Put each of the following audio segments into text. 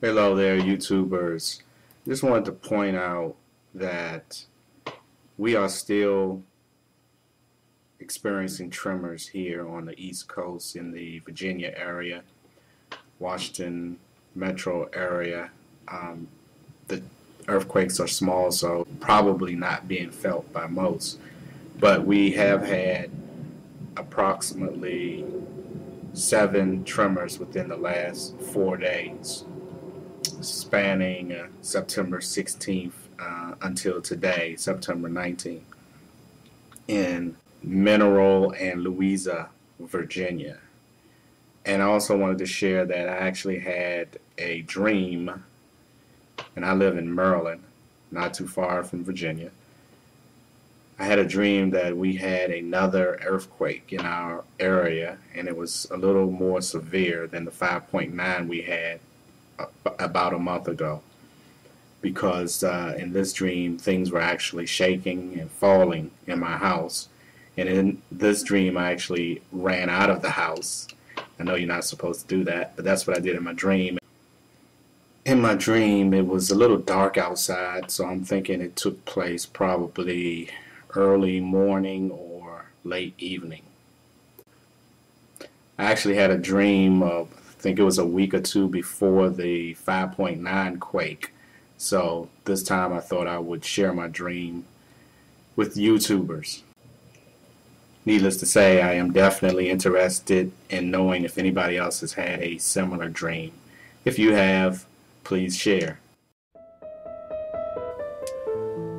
Hello there, YouTubers. Just wanted to point out that we are still experiencing tremors here on the East Coast in the Virginia area, Washington metro area. The earthquakes are small, so probably not being felt by most. But we have had approximately 7 tremors within the last 4 days, spanning September 16th until today, September 19th, in Mineral and Louisa, Virginia. And I also wanted to share that I actually had a dream, and I live in Maryland, not too far from Virginia. I had a dream that we had another earthquake in our area, and it was a little more severe than the 5.9 we had about a month ago, because in this dream things were actually shaking and falling in my house. And in this dream I actually ran out of the house. I know you're not supposed to do that, but that's what I did in my dream. In my dream it was a little dark outside, so I'm thinking it took place probably early morning or late evening. I actually had a dream of, I think it was a week or two before the 5.9 quake. So this time I thought I would share my dream with YouTubers. Needless to say, I am definitely interested in knowing if anybody else has had a similar dream. If you have, please share.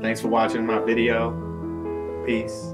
Thanks for watching my video. Peace.